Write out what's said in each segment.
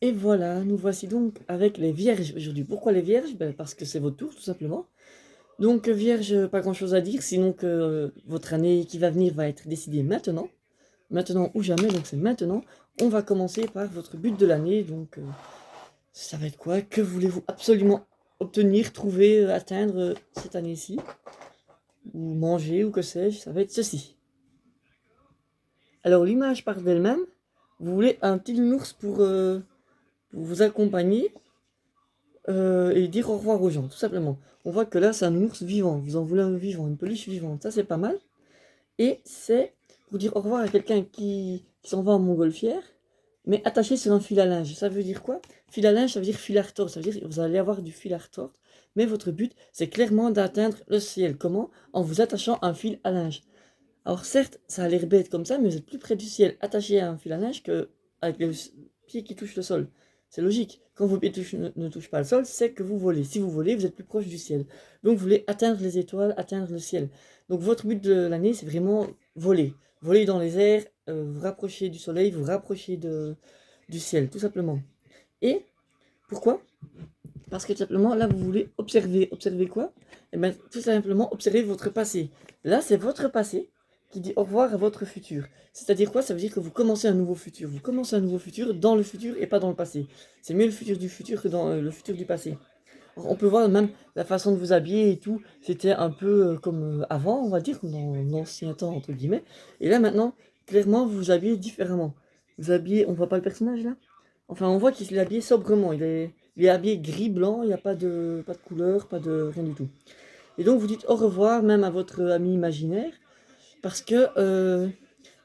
Et voilà, nous voici donc avec les vierges aujourd'hui. Pourquoi les vierges? Ben, parce que c'est votre tour, tout simplement. Donc, vierge, pas grand-chose à dire, sinon que votre année qui va venir va être décidée maintenant. Maintenant ou jamais, donc c'est maintenant. On va commencer par votre but de l'année. Donc, ça va être quoi? Que voulez-vous absolument obtenir, trouver, atteindre cette année-ci? Ou manger, ou que sais-je? Ça va être ceci. Alors, l'image part d'elle-même. Vous voulez un petit nounours pour vous accompagner et dire au revoir aux gens, tout simplement. On voit que là, c'est un ours vivant. Vous en voulez un vivant, une peluche vivante. Ça, c'est pas mal. Et c'est pour dire au revoir à quelqu'un qui s'en va en montgolfière, mais attaché sur un fil à linge. Ça veut dire quoi? Fil à linge, ça veut dire fil à retordre. Ça veut dire que vous allez avoir du fil à retordre. Mais votre but, c'est clairement d'atteindre le ciel. Comment? En vous attachant un fil à linge. Alors certes, ça a l'air bête comme ça, mais vous êtes plus près du ciel attaché à un fil à linge que avec les pieds qui touchent le sol. C'est logique. Quand vos pieds ne touchent pas le sol, c'est que vous volez. Si vous volez, vous êtes plus proche du ciel. Donc vous voulez atteindre les étoiles, atteindre le ciel. Donc votre but de l'année, c'est vraiment voler. Voler dans les airs, vous rapprocher du soleil, vous rapprocher du ciel, tout simplement. Et pourquoi? Parce que tout simplement, là, vous voulez observer. Observer quoi? Eh bien, tout simplement, observer votre passé. Là, c'est votre passé qui dit au revoir à votre futur. C'est-à-dire quoi? Ça veut dire que vous commencez un nouveau futur. Vous commencez un nouveau futur dans le futur et pas dans le passé. C'est mieux le futur du futur que dans le futur du passé. Alors, on peut voir même la façon de vous habiller et tout. C'était un peu comme avant, on va dire, comme dans l'ancien temps, entre guillemets. Et là, maintenant, clairement, vous vous habillez différemment. Vous habillez, on voit pas le personnage là? Enfin, on voit qu'il est habillé sobrement. Il est habillé gris-blanc, il n'y a pas de couleur, pas de rien du tout. Et donc, vous dites au revoir même à votre ami imaginaire, parce que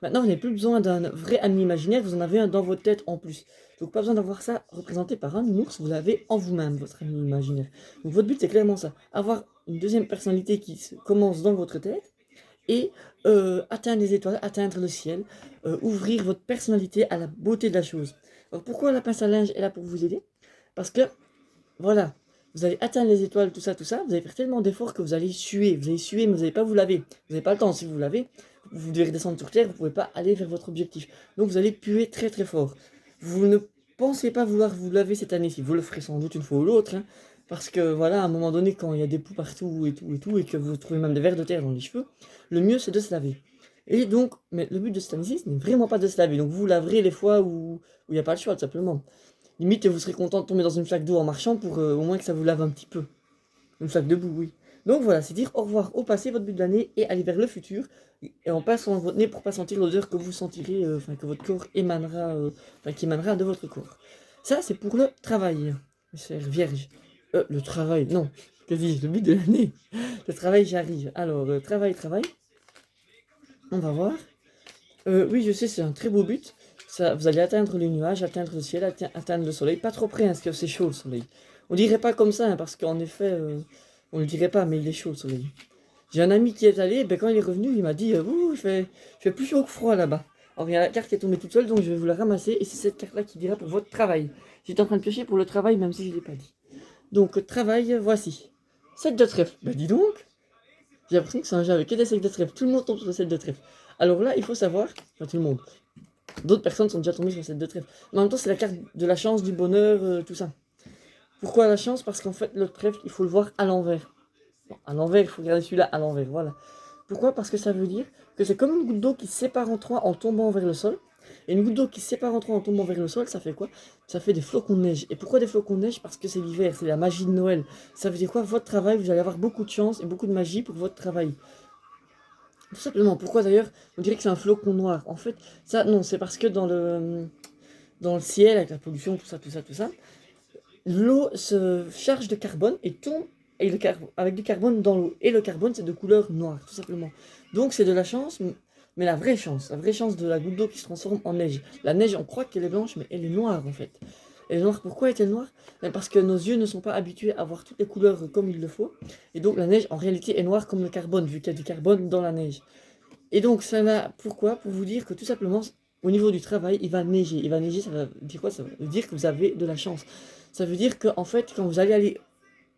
maintenant, vous n'avez plus besoin d'un vrai ami imaginaire, vous en avez un dans votre tête en plus. Donc, pas besoin d'avoir ça représenté par un ours, vous l'avez en vous-même, votre ami imaginaire. Donc, votre but, c'est clairement ça. Avoir une deuxième personnalité qui commence dans votre tête et atteindre les étoiles, atteindre le ciel, ouvrir votre personnalité à la beauté de la chose. Alors, pourquoi la pince à linge est là pour vous aider? Parce que voilà, vous allez atteindre les étoiles, tout ça, vous allez faire tellement d'efforts que vous allez suer, mais vous n'allez pas vous laver. Vous n'avez pas le temps, si vous vous lavez, vous devez redescendre sur terre, vous ne pouvez pas aller vers votre objectif. Donc vous allez puer très très fort. Vous ne pensez pas vouloir vous laver cette année-ci, vous le ferez sans doute une fois ou l'autre, hein, parce que voilà, à un moment donné, quand il y a des poux partout et que vous trouvez même des vers de terre dans les cheveux, le mieux c'est de se laver. Et donc, mais le but de cette année-ci, ce n'est vraiment pas de se laver. Donc vous laverez les fois où il n'y a pas le choix, tout simplement. Limite, vous serez content de tomber dans une flaque d'eau en marchant pour au moins que ça vous lave un petit peu. Une flaque de boue, oui. Donc voilà, c'est dire au revoir au passé, votre but de l'année, et aller vers le futur. Et en passant dans votre nez pour pas sentir l'odeur que vous sentirez, enfin que votre corps émanera, enfin qui émanera de votre corps. Ça, c'est pour le travail, mes chers vierges. Le travail, non. Que dis-je? Le but de l'année. Le travail, j'arrive. Alors, travail. On va voir. Oui, je sais, c'est un très beau but. Ça, vous allez atteindre les nuages, atteindre le ciel, atteindre le soleil. Pas trop près, hein, parce que c'est chaud le soleil. On dirait pas comme ça, hein, parce qu'en effet, on le dirait pas, mais il est chaud le soleil. J'ai un ami qui est allé, ben, quand il est revenu, il m'a dit ouh, il fait plus chaud que froid là-bas. Alors il y a la carte qui est tombée toute seule, donc je vais vous la ramasser, et c'est cette carte-là qui dira pour votre travail. J'étais en train de piocher pour le travail, même si je ne l'ai pas dit. Donc, travail, voici. 7 de trèfle. Ben dis donc, j'ai l'impression que c'est un jeu avec que des 7 de trèfle. Tout le monde tombe sur le 7 de trèfle. Alors là, il faut savoir, enfin tout le monde, d'autres personnes sont déjà tombées sur cette de trèfle. Mais en même temps, c'est la carte de la chance, du bonheur, tout ça. Pourquoi la chance? Parce qu'en fait, le trèfle, il faut le voir à l'envers. Bon, à l'envers, il faut regarder celui-là à l'envers, voilà. Pourquoi? Parce que ça veut dire que c'est comme une goutte d'eau qui se sépare en trois en tombant vers le sol. Et une goutte d'eau qui se sépare en trois en tombant vers le sol, ça fait quoi? Ça fait des flocons de neige. Et pourquoi des flocons de neige? Parce que c'est l'hiver, c'est la magie de Noël. Ça veut dire quoi? Votre travail, vous allez avoir beaucoup de chance et beaucoup de magie pour votre travail. Tout simplement. Pourquoi d'ailleurs on dirait que c'est un flocon noir? En fait, ça, non, c'est parce que dans le ciel, avec la pollution, tout ça, l'eau se charge de carbone et tombe avec du carbone dans l'eau. Et le carbone, c'est de couleur noire, tout simplement. Donc c'est de la chance, mais la vraie chance de la goutte d'eau qui se transforme en neige. La neige, on croit qu'elle est blanche, mais elle est noire en fait. Elle est noire, pourquoi est-elle noire? Parce que nos yeux ne sont pas habitués à voir toutes les couleurs comme il le faut. Et donc la neige, en réalité, est noire comme le carbone, vu qu'il y a du carbone dans la neige. Et donc ça là, pourquoi? Pour vous dire que tout simplement, au niveau du travail, il va neiger. Il va neiger, ça veut dire quoi? Ça veut dire que vous avez de la chance. Ça veut dire qu'en fait, quand vous allez aller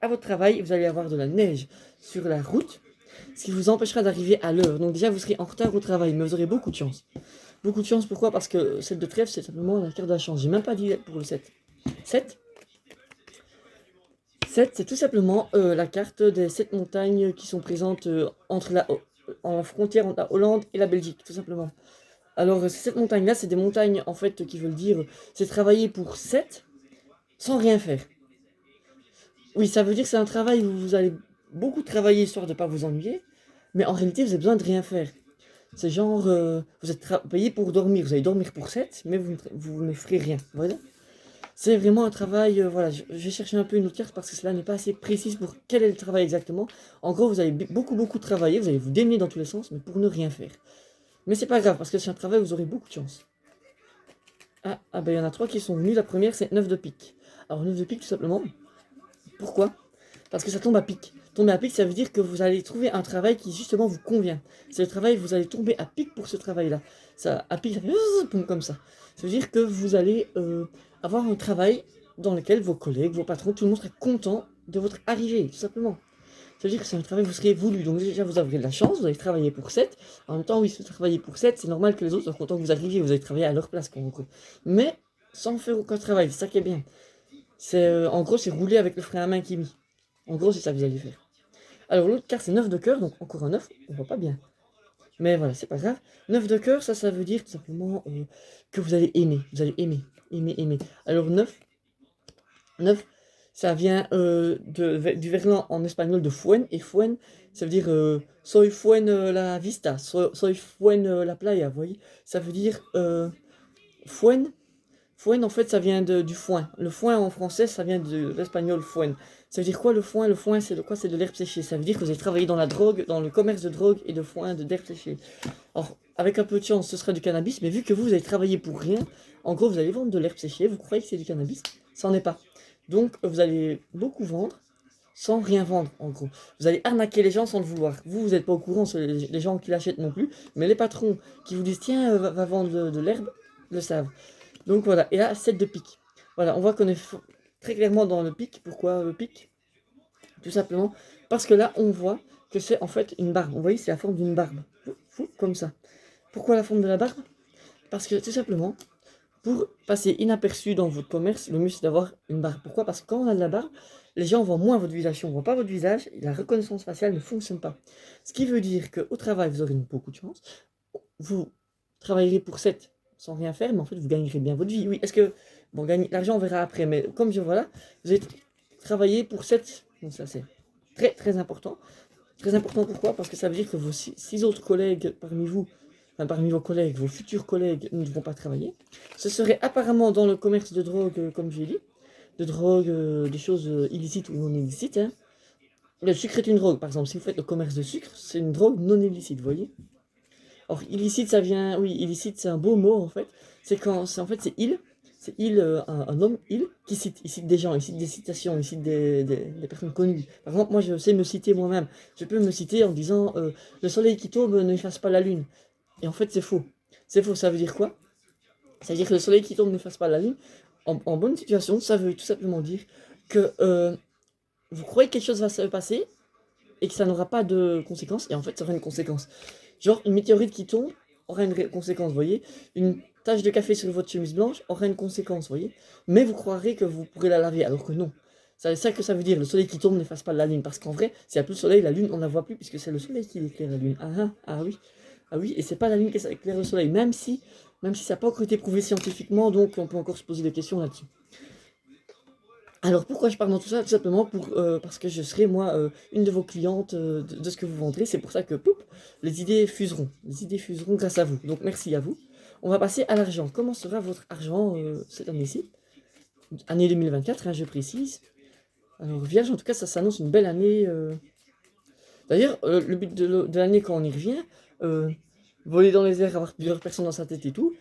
à votre travail, vous allez avoir de la neige sur la route, ce qui vous empêchera d'arriver à l'heure. Donc déjà, vous serez en retard au travail, mais vous aurez beaucoup de chance. Beaucoup de chance, pourquoi? Parce que celle de trèfle, c'est simplement la carte de la chance. J'ai même pas dit pour le 7. 7. 7, c'est tout simplement la carte des 7 montagnes qui sont présentes en frontière entre la Hollande et la Belgique, tout simplement. Alors, ces 7 montagnes-là, c'est des montagnes, en fait, qui veulent dire, c'est travailler pour 7 sans rien faire. Oui, ça veut dire que c'est un travail où vous allez beaucoup travailler histoire de ne pas vous ennuyer, mais en réalité, vous avez besoin de rien faire. C'est genre, vous êtes payé pour dormir, vous allez dormir pour 7, mais vous ne ferez rien, voilà. C'est vraiment un travail, voilà, je vais chercher un peu une autre carte parce que cela n'est pas assez précise pour quel est le travail exactement. En gros, vous allez beaucoup travailler, vous allez vous démener dans tous les sens, mais pour ne rien faire. Mais c'est pas grave, parce que c'est un travail, vous aurez beaucoup de chance. Ben il y en a 3 qui sont venus, la première c'est 9 de pique. Alors 9 de pique tout simplement, pourquoi? Parce que ça tombe à pic. Tomber à pic, ça veut dire que vous allez trouver un travail qui justement vous convient. C'est le travail, vous allez tomber à pic pour ce travail-là. Ça, à pic, ça fait comme ça. Ça veut dire que vous allez avoir un travail dans lequel vos collègues, vos patrons, tout le monde serait content de votre arrivée, tout simplement. Ça veut dire que c'est un travail que vous serez voulu. Donc déjà, vous aurez de la chance, vous allez travailler pour 7. En même temps, oui, si vous travaillez pour 7, c'est normal que les autres soient contents que vous arriviez, vous allez travailler à leur place, en gros. Mais sans faire aucun travail, c'est ça qui est bien. En gros, c'est rouler avec le frein à main qui est mis. En gros, c'est ça que vous allez faire. Alors, l'autre carte, c'est 9 de cœur, donc encore un 9, on voit pas bien. Mais voilà, c'est pas grave. 9 de cœur, ça veut dire tout simplement que vous allez aimer. Vous allez aimer. Alors, 9, ça vient du verlan en espagnol de fuen, et fuen, ça veut dire soy fuen la vista, soy fuen la playa, vous voyez. Ça veut dire fuen. Fuen, en fait, ça vient du foin. Le foin, en français, ça vient de l'espagnol fuen. Ça veut dire quoi le foin? Le foin, c'est de quoi? C'est de l'herbe séchée. Ça veut dire que vous allez travailler dans la drogue, dans le commerce de drogue et de foin, d'herbe séchée. Alors, avec un peu de chance, ce sera du cannabis, mais vu que vous allez travailler pour rien, en gros, vous allez vendre de l'herbe séchée, vous croyez que c'est du cannabis, ça n'en est pas. Donc, vous allez beaucoup vendre sans rien vendre, en gros. Vous allez arnaquer les gens sans le vouloir. Vous n'êtes pas au courant, les gens qui l'achètent non plus, mais les patrons qui vous disent, tiens, va vendre de l'herbe, le savent. Donc voilà, et là, 7 de pique. Voilà, on voit qu'on est très clairement dans le pique. Pourquoi le pique? Tout simplement parce que là, on voit que c'est en fait une barbe. Vous voyez, c'est la forme d'une barbe. Comme ça. Pourquoi la forme de la barbe? Parce que tout simplement, pour passer inaperçu dans votre commerce, le mieux c'est d'avoir une barbe. Pourquoi? Parce que quand on a de la barbe, les gens voient moins votre visage. Si on ne voit pas votre visage, la reconnaissance faciale ne fonctionne pas. Ce qui veut dire qu'au travail, vous aurez beaucoup de chance. Vous travaillerez pour 7 sans rien faire, mais en fait, vous gagnerez bien votre vie. Oui, est-ce que... Bon, gagner l'argent, on verra après, mais comme je vois là, vous allez travailler pour 7. Donc ça, c'est très important. Très important, pourquoi? Parce que ça veut dire que vos 6 autres collègues parmi vous, enfin parmi vos collègues, vos futurs collègues ne vont pas travailler. Ce serait apparemment dans le commerce de drogue, comme j'ai dit, de drogue, des choses illicites ou non illicites. Hein. Le sucre est une drogue, par exemple. Si vous faites le commerce de sucre, c'est une drogue non illicite, vous voyez? Or, illicite, ça vient... Oui, illicite, c'est un beau mot, en fait. En fait, c'est il. C'est il, un homme, il, qui cite. Il cite des gens, il cite des citations, il cite des personnes connues. Par exemple, moi, je sais me citer moi-même. Je peux me citer en disant le soleil qui tombe n'efface pas la lune. Et en fait, c'est faux. C'est faux, ça veut dire quoi? Ça veut dire que le soleil qui tombe n'efface pas la lune. En bonne situation, ça veut tout simplement dire que vous croyez que quelque chose va se passer et que ça n'aura pas de conséquences, et en fait, ça aura une conséquence. Genre, une météorite qui tombe aura une conséquence, vous voyez. Une tache de café sur votre chemise blanche aura une conséquence, vous voyez. Mais vous croirez que vous pourrez la laver, alors que non. C'est ça que ça veut dire, le soleil qui tombe n'efface pas la lune, parce qu'en vrai, s'il n'y a plus le soleil, la lune, on ne la voit plus, puisque c'est le soleil qui éclaire la lune. Ah oui, et c'est pas la lune qui éclaire le soleil, même si ça n'a pas encore été prouvé scientifiquement, donc on peut encore se poser des questions là-dessus. Alors pourquoi je parle dans tout ça? Tout simplement parce que je serai moi une de vos clientes de ce que vous vendrez. C'est pour ça que les idées fuseront. Les idées fuseront grâce à vous. Donc merci à vous. On va passer à l'argent. Comment sera votre argent cette année-ci? Année 2024, hein, je précise. Alors Vierge, en tout cas, ça s'annonce une belle année. D'ailleurs, le but de l'année quand on y revient, voler dans les airs, avoir plusieurs personnes dans sa tête et tout,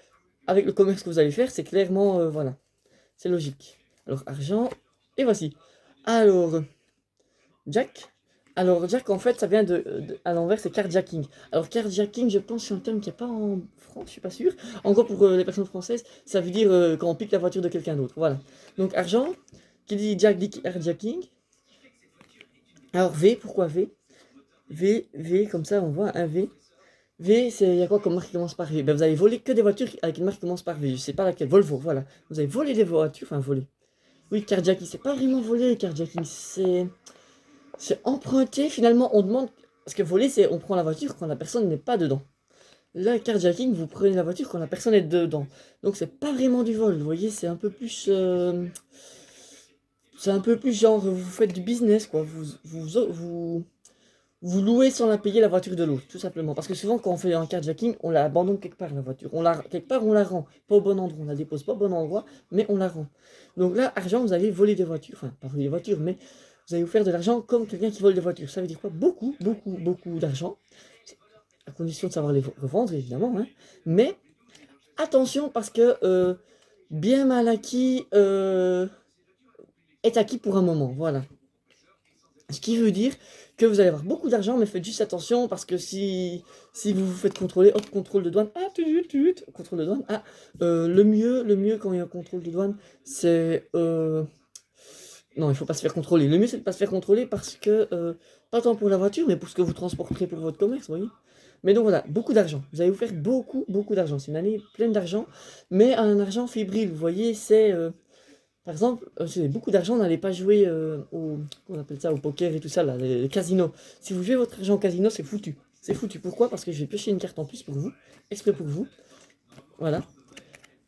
avec le commerce que vous allez faire, c'est clairement, voilà, c'est logique. Alors argent, et voici. Alors, Jack. Alors, Jack, en fait, ça vient à l'envers, c'est carjacking. Alors, carjacking, je pense que c'est un terme qui n'est pas en France, je suis pas sûr. En gros, pour les personnes françaises, ça veut dire quand on pique la voiture de quelqu'un d'autre. Voilà. Donc, argent, qui dit Jack dit carjacking. Alors, V, pourquoi V? V, comme ça, on voit un V. V, il y a quoi comme marque qui commence par V? Ben, vous allez voler que des voitures avec une marque qui commence par V. Je sais pas laquelle. Volvo, voilà. Vous allez voler des voitures, enfin voler. Oui, carjacking, c'est pas vraiment voler, carjacking, c'est emprunter, finalement, on demande... Parce que voler, c'est on prend la voiture quand la personne n'est pas dedans. Là, carjacking, vous prenez la voiture quand la personne est dedans. Donc c'est pas vraiment du vol, vous voyez, c'est un peu plus... c'est un peu plus genre, vous faites du business, quoi. Vous louez sans la payer la voiture de l'autre, tout simplement. Parce que souvent, quand on fait un carjacking, on la abandonne quelque part, la voiture. Quelque part, on la rend. Pas au bon endroit. On la dépose pas au bon endroit, mais on la rend. Donc là, argent, vous allez voler des voitures. Enfin, pas voler des voitures, mais vous allez vous faire de l'argent comme quelqu'un qui vole des voitures. Ça veut dire quoi? Beaucoup, beaucoup, beaucoup d'argent. À condition de savoir les revendre, évidemment. Hein. Mais attention, parce que bien mal acquis est acquis pour un moment. Voilà. Ce qui veut dire que vous allez avoir beaucoup d'argent, mais faites juste attention parce que si vous vous faites contrôler, hop, contrôle de douane, ah, contrôle de douane, ah, le mieux quand il y a un contrôle de douane, c'est... non, il faut pas se faire contrôler. Le mieux, c'est de pas se faire contrôler parce que, pas tant pour la voiture, mais pour ce que vous transporterez pour votre commerce, vous voyez. Mais donc voilà, beaucoup d'argent. Vous allez vous faire beaucoup, beaucoup d'argent. C'est une année pleine d'argent, mais un argent fébrile, vous voyez, c'est... par exemple, si vous avez beaucoup d'argent, n'allez pas jouer on appelle ça, au poker et tout ça, là, les casinos. Si vous jouez votre argent au casino, c'est foutu. C'est foutu. Pourquoi? Parce que je vais piocher une carte en plus pour vous, exprès pour vous. Voilà.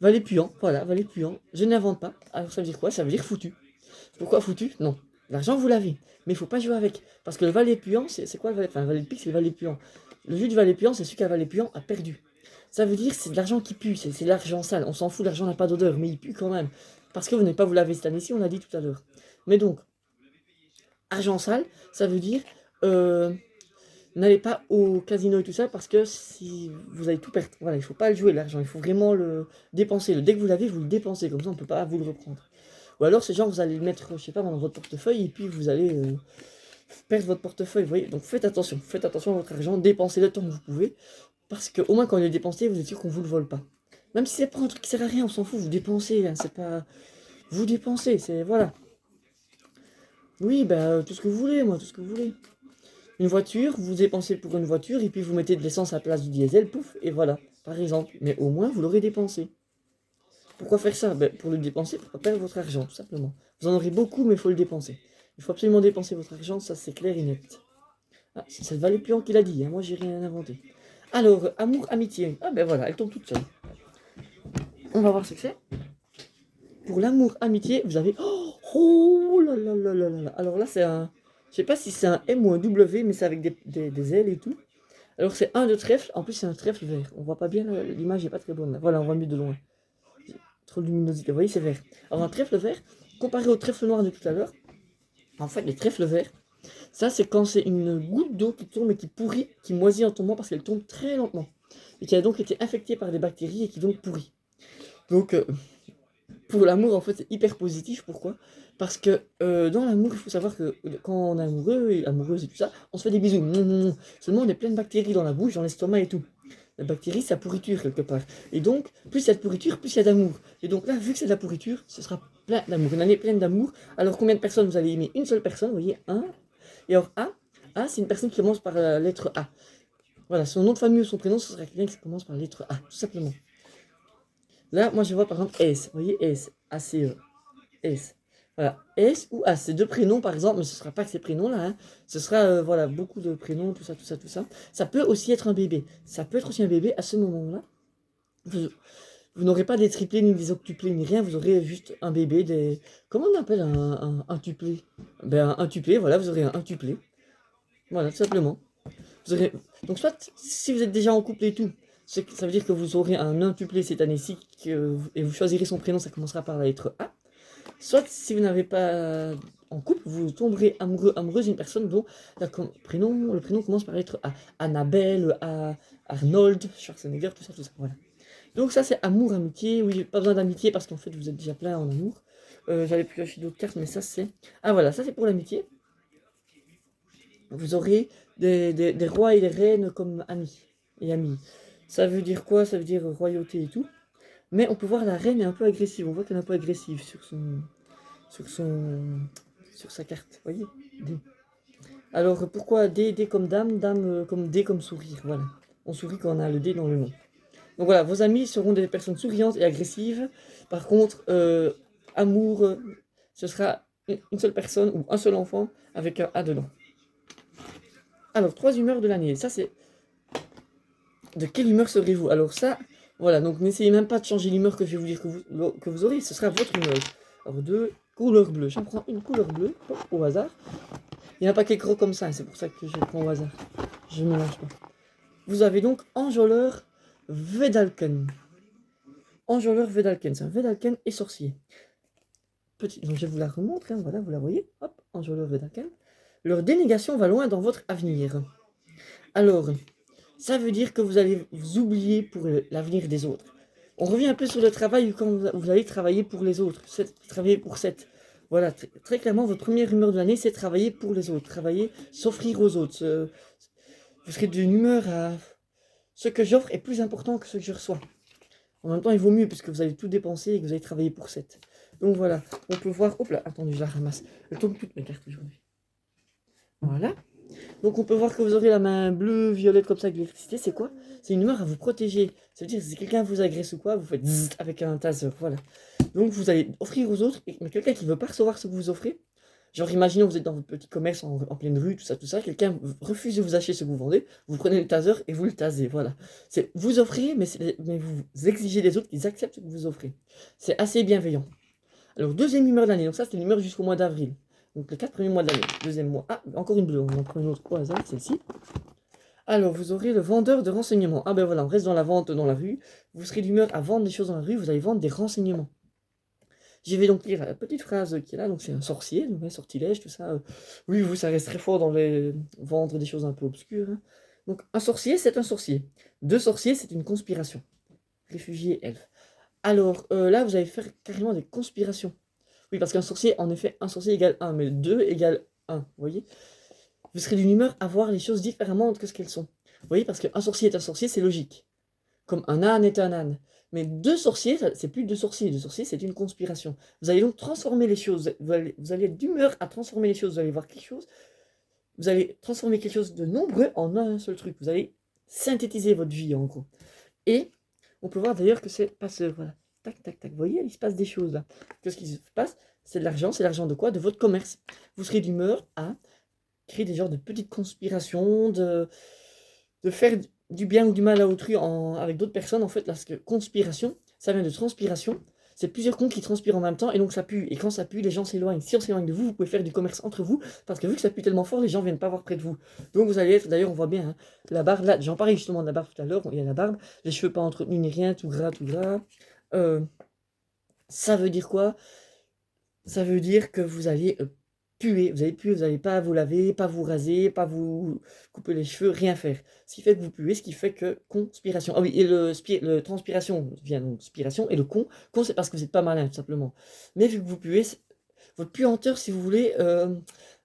Valet puant, voilà, valet puant. Je n'invente pas. Alors ça veut dire quoi? Ça veut dire foutu. Pourquoi foutu? Non. L'argent, vous l'avez. Mais il faut pas jouer avec. Parce que le valet puant, c'est quoi le valet? Enfin, le valet de pique, c'est le valet puant. Le jeu du valet puant, c'est celui qui a le valet puant a perdu. Ça veut dire que c'est de l'argent qui pue, c'est de l'argent sale. On s'en fout, l'argent n'a pas d'odeur, mais il pue quand même. Parce que vous n'avez pas vous laver cette année-ci, on l'a dit tout à l'heure. Mais donc, argent sale, ça veut dire euh, n'allez pas au casino et tout ça parce que si vous allez tout perdre. Voilà, il ne faut pas le jouer l'argent, il faut vraiment le dépenser. Dès que vous l'avez, vous le dépensez, comme ça on ne peut pas vous le reprendre. Ou alors c'est genre vous allez le mettre, je sais pas, dans votre portefeuille et puis vous allez perdre votre portefeuille. Vous voyez, donc faites attention à votre argent, dépensez le temps que vous pouvez. Parce qu'au moins quand il est dépensé, vous êtes sûr qu'on ne vous le vole pas. Même si c'est pas un truc qui sert à rien, on s'en fout, vous dépensez, hein, c'est pas... Vous dépensez, c'est... Voilà. Oui, bah, tout ce que vous voulez, moi, tout ce que vous voulez. Une voiture, vous dépensez pour une voiture, et puis vous mettez de l'essence à la place du diesel, pouf, et voilà, par exemple. Mais au moins, vous l'aurez dépensé. Pourquoi faire ça? Ben, pour le dépenser, pour pas perdre votre argent, tout simplement. Vous en aurez beaucoup, mais il faut le dépenser. Il faut absolument dépenser votre argent, ça c'est clair et net. Ah, c'est le valet puant qui l'a dit, hein, moi j'ai rien inventé. Alors, amour, amitié. Ah ben voilà, elle tombe toute seule. On va voir ce que c'est. Pour l'amour, amitié, vous avez... Oh là là là là là là. Alors là, c'est un... Je sais pas si c'est un M ou un W, mais c'est avec des ailes et tout. Alors c'est un de trèfle, en plus c'est un trèfle vert. On voit pas bien, l'image est pas très bonne. Là. Voilà, on voit mieux de loin. Trop de luminosité, vous voyez, c'est vert. Alors un trèfle vert, comparé au trèfle noir de tout à l'heure, en fait, les trèfles verts, ça c'est quand c'est une goutte d'eau qui tombe et qui pourrit, qui moisit en tombant parce qu'elle tombe très lentement. Et qui a donc été infectée par des bactéries et qui donc pourrit. Donc, pour l'amour, en fait, c'est hyper positif. Pourquoi? Parce que dans l'amour, il faut savoir que quand on est amoureux et amoureuse et tout ça, on se fait des bisous. Seulement, on est plein de bactéries dans la bouche, dans l'estomac et tout. La bactérie, c'est la pourriture quelque part. Et donc, plus il y a de pourriture, plus il y a d'amour. Et donc là, vu que c'est de la pourriture, ce sera plein d'amour. Une année pleine d'amour. Alors, combien de personnes vous allez aimer? Une seule personne, vous voyez, un. Et alors, A, c'est une personne qui commence par la lettre A. Voilà, son nom de famille ou son prénom, ce sera quelqu'un qui commence par la lettre A, tout simplement. Là, moi, je vois par exemple S. Vous voyez, S. A-C-E. S. Voilà, S ou A, c'est deux prénoms par exemple, mais ce ne sera pas que ces prénoms-là, hein. Ce sera voilà, beaucoup de prénoms, tout ça, tout ça, tout ça. Ça peut aussi être un bébé. Ça peut être aussi un bébé à ce moment-là. Vous n'aurez pas des triplés, ni des octuplés, ni rien, vous aurez juste un bébé, des... Comment on appelle un tuplé? Ben un tuplé, voilà, vous aurez un tuplé. Voilà, tout simplement. Vous aurez... Donc soit, si vous êtes déjà en couple et tout, ça veut dire que vous aurez un intuplé cette année-ci, et vous choisirez son prénom, ça commencera par la lettre A. Soit, si vous n'avez pas en couple, vous tomberez amoureux, amoureuse d'une personne dont le prénom commence par la lettre A. Annabelle, Arnold, Schwarzenegger, tout ça, tout ça. Voilà. Donc ça, c'est amour, amitié. Oui, pas besoin d'amitié parce qu'en fait, vous êtes déjà plein en amour. J'avais pu acheter d'autres cartes, mais ça, c'est... Ah voilà, ça, c'est pour l'amitié. Vous aurez des rois et des reines comme amis et amis. Ça veut dire quoi? Ça veut dire royauté et tout. Mais on peut voir la reine est un peu agressive. On voit qu'elle est un peu agressive sur sa carte. Vous voyez? D. Alors pourquoi D comme dame, dame comme D comme sourire. Voilà. On sourit quand on a le D dans le nom. Donc voilà, vos amis seront des personnes souriantes et agressives. Par contre, amour, ce sera une seule personne ou un seul enfant avec un A dedans. Alors, 3 humeurs de l'année. Ça, c'est... De quelle humeur serez-vous? Alors ça, voilà, donc n'essayez même pas de changer l'humeur que je vais vous dire que vous aurez, ce sera votre humeur. Alors, deux couleurs bleues. J'en prends une couleur bleue, hop, au hasard. Il n'y en a pas quelques gros comme ça, c'est pour ça que je prends au hasard. Je ne mélange pas. Vous avez donc Enjôleur Vedalken. Enjôleur Vedalken, c'est un Vedalken et sorcier. Petit, donc je vous la remontre, hein, voilà, vous la voyez. Hop, Enjôleur Vedalken. Leur dénégation va loin dans votre avenir. Alors, ça veut dire que vous allez vous oublier pour l'avenir des autres. On revient un peu sur le travail quand vous allez travailler pour les autres, travailler pour cette. Voilà, très clairement, votre première humeur de l'année, c'est travailler pour les autres, travailler, s'offrir aux autres. Vous serez d'une humeur à... Ce que j'offre est plus important que ce que je reçois. En même temps, il vaut mieux puisque vous allez tout dépenser et que vous allez travailler pour cette. Donc voilà, on peut voir... Hop là, attendez, je la ramasse. Je tombe toutes mes cartes aujourd'hui. Voilà. Donc on peut voir que vous aurez la main bleue, violette comme ça avec l'électricité. C'est quoi? C'est une humeur à vous protéger. Ça veut dire que si quelqu'un vous agresse ou quoi, vous faites zzz avec un taser. Voilà. Donc vous allez offrir aux autres, mais quelqu'un qui ne veut pas recevoir ce que vous offrez. Genre imaginons vous êtes dans votre petit commerce en pleine rue, tout ça. Quelqu'un refuse de vous acheter ce que vous vendez. Vous prenez le taser et vous le tasez. Voilà. C'est vous offrez, mais vous exigez des autres qu'ils acceptent ce que vous offrez. C'est assez bienveillant. Alors deuxième humeur de l'année. Donc ça c'est l'humeur jusqu'au mois d'avril. Donc les 4 premiers mois de l'année. Deuxième mois. Ah, encore une bleue. On en prend une autre au hasard, celle-ci. Alors, vous aurez le vendeur de renseignements. Ah ben voilà, on reste dans la vente dans la rue. Vous serez d'humeur à vendre des choses dans la rue. Vous allez vendre des renseignements. Je vais donc lire la petite phrase qui est là. Donc c'est un sorcier, donc un sortilège, tout ça. Oui, vous, ça reste très fort dans les... Vendre des choses un peu obscures. Hein. Donc un sorcier, c'est un sorcier. Deux sorciers, c'est une conspiration. Réfugié elfe. Alors là, vous allez faire carrément des conspirations. Oui, parce qu'un sorcier, en effet, un sorcier égale 1, mais 2 égale 1, vous voyez? Vous serez d'une humeur à voir les choses différemment que ce qu'elles sont. Vous voyez, parce qu'un sorcier est un sorcier, c'est logique. Comme un âne est un âne. Mais deux sorciers, c'est plus deux sorciers. Deux sorciers, c'est une conspiration. Vous allez donc transformer les choses. Vous allez être d'humeur à transformer les choses. Vous allez voir quelque chose. Vous allez transformer quelque chose de nombreux en un seul truc. Vous allez synthétiser votre vie, en gros. Et on peut voir d'ailleurs que c'est passeur. Voilà. Tac, tac, tac. Vous voyez, il se passe des choses là. Qu'est-ce qui se passe? C'est de l'argent. C'est l'argent de quoi? De votre commerce. Vous serez d'humeur à créer des genres de petites conspirations, de faire du bien ou du mal à autrui avec d'autres personnes. En fait, parce que conspiration, ça vient de transpiration. C'est plusieurs cons qui transpirent en même temps et donc ça pue. Et quand ça pue, les gens s'éloignent. Si on s'éloigne de vous, vous pouvez faire du commerce entre vous parce que vu que ça pue tellement fort, les gens viennent pas voir près de vous. Donc vous allez être, d'ailleurs, on voit bien, hein, la barbe, là, j'en parlais justement de la barbe tout à l'heure, il y a la barbe, les cheveux pas entretenus ni rien, tout gras, tout gras. Ça veut dire quoi? Ça veut dire que vous allez puer, vous allez puer, vous n'allez pas vous laver, pas vous raser, pas vous couper les cheveux, rien faire. Ce qui fait que vous puez, ce qui fait que conspiration. Ah oui, et le transpiration vient donc spiration, et le con c'est parce que vous n'êtes pas malin, tout simplement. Mais vu que vous puez, votre puanteur, si vous voulez,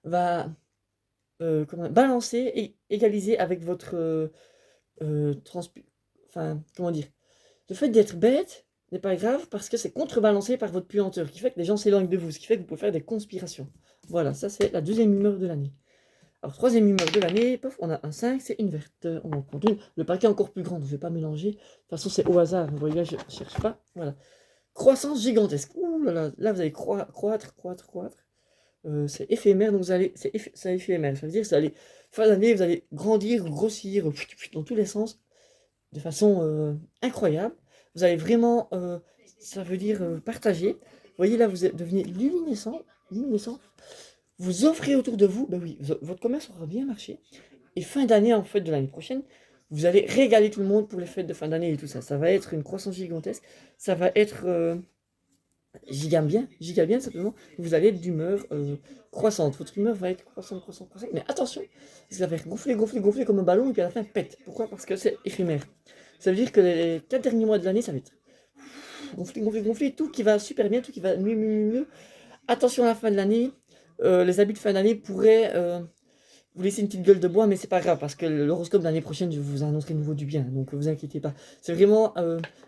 va balancer et égaliser avec votre enfin, comment dire, le fait d'être bête n'est pas grave parce que c'est contrebalancé par votre puanteur qui fait que les gens s'éloignent de vous, ce qui fait que vous pouvez faire des conspirations. Voilà, ça c'est la deuxième humeur de l'année. Alors, troisième humeur de l'année, pof, on a un 5, c'est une verte. On en prend une. Le paquet est encore plus grand, donc je ne vais pas mélanger. De toute façon, c'est au hasard. Vous voyez, là, je ne cherche pas. Voilà. Croissance gigantesque. Ouh là là, là vous allez croître. C'est éphémère, donc c'est éphémère. Ça veut dire que vous allez, fin d'année, vous allez grandir, grossir, dans tous les sens, de façon incroyable. Vous allez vraiment, ça veut dire partager. Vous voyez là, vous devenez luminescent. Vous offrez autour de vous, ben oui, votre commerce aura bien marché. Et fin d'année, en fait, de l'année prochaine, vous allez régaler tout le monde pour les fêtes de fin d'année et tout ça. Ça va être une croissance gigantesque. Ça va être giga bien simplement. Vous allez être d'humeur croissante. Votre humeur va être croissante. Mais attention, ça va faire gonfler comme un ballon et puis à la fin pète. Pourquoi? Parce que c'est éphémère. Ça veut dire que les 4 derniers mois de l'année, ça va être gonfler, tout qui va super bien, tout qui va mieux. Attention à la fin de l'année, les habits de fin d'année pourraient vous laisser une petite gueule de bois, mais c'est pas grave, parce que l'horoscope de l'année prochaine, je vous annoncerai nouveau du bien, donc vous inquiétez pas. C'est vraiment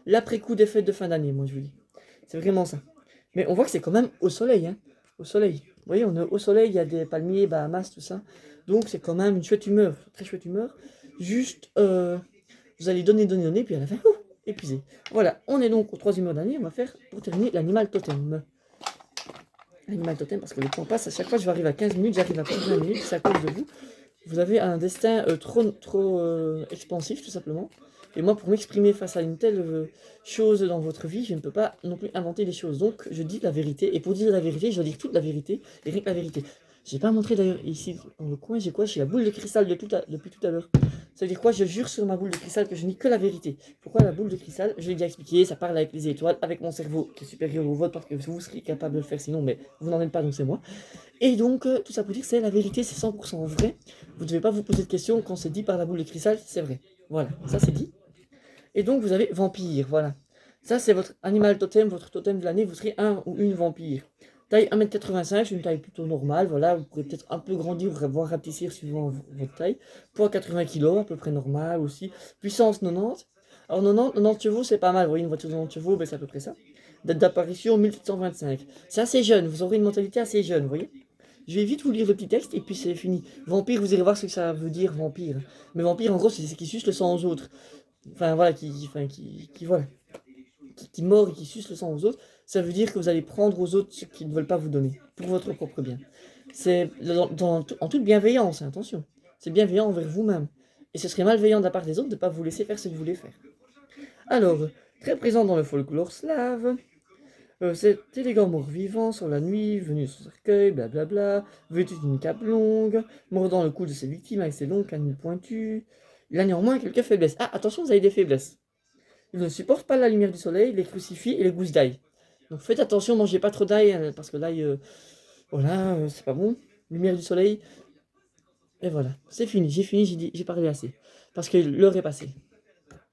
l'après-coup des fêtes de fin d'année, moi je vous dis. C'est vraiment ça. Mais on voit que c'est quand même au soleil, hein. Au soleil. Vous voyez, on est au soleil, il y a des palmiers, Bahamas, tout ça. Donc c'est quand même une chouette humeur, très chouette humeur. Juste, vous allez donner, puis à la fin, épuisé. Voilà, on est donc au 3e mois d'année, on va faire, pour terminer, l'animal totem. Animal totem, parce que le temps passe, à chaque fois je vais arriver à 15 minutes, j'arrive à plus de 20 minutes, c'est à cause de vous. Vous avez un destin trop expansif, tout simplement. Et moi, pour m'exprimer face à une telle chose dans votre vie, je ne peux pas non plus inventer des choses. Donc, je dis la vérité. Et pour dire la vérité, je dois dire toute la vérité et rien que la vérité. J'ai pas montré d'ailleurs ici dans le coin, j'ai quoi? J'ai la boule de cristal depuis tout à l'heure. Ça veut dire quoi? Je jure sur ma boule de cristal que je dis que la vérité. Pourquoi la boule de cristal? Je l'ai déjà expliqué, ça parle avec les étoiles, avec mon cerveau qui est supérieur au vôtre parce que vous serez capable de le faire sinon, mais vous n'en êtes pas donc c'est moi. Et donc, tout ça pour dire que c'est la vérité, c'est 100% vrai. Vous ne devez pas vous poser de questions quand c'est dit par la boule de cristal, c'est vrai. Voilà, ça c'est dit. Et donc, vous avez vampire, voilà. Ça, c'est votre animal totem, votre totem de l'année, vous serez un ou une vampire. Taille 1m85, c'est une taille plutôt normale, voilà. Vous pourrez peut-être un peu grandir, voire rapetissir suivant votre taille. Poids 80 kg, à peu près normal aussi. Puissance 90. Alors 90 chevaux, c'est pas mal, vous voyez, une voiture de 90 chevaux, ben, c'est à peu près ça. Date d'apparition 1725. C'est assez jeune, vous aurez une mentalité assez jeune, vous voyez. Je vais vite vous lire le petit texte et puis c'est fini. Vampire, vous irez voir ce que ça veut dire, vampire. Mais vampire, en gros, c'est ce qui suce le sang aux autres. Enfin, voilà, voilà, qui mord et qui suce le sang aux autres. Ça veut dire que vous allez prendre aux autres ce qu'ils ne veulent pas vous donner, pour votre propre bien. C'est en toute bienveillance, hein, attention. C'est bienveillant envers vous-même. Et ce serait malveillant de la part des autres de ne pas vous laisser faire ce que vous voulez faire. Alors, très présent dans le folklore slave, cet élégant mort-vivant sur la nuit, venu sur cercueil, blablabla, vêtu d'une cape longue, mordant le cou de ses victimes avec ses longues canines pointues. Il a néanmoins quelques faiblesses. Ah, attention, vous avez des faiblesses. Il ne supporte pas la lumière du soleil, les crucifix et les gousses d'ail. Donc faites attention, mangez pas trop d'ail, parce que l'ail, voilà, c'est pas bon. Lumière du soleil. Et voilà, c'est fini, j'ai parlé assez. Parce que l'heure est passée.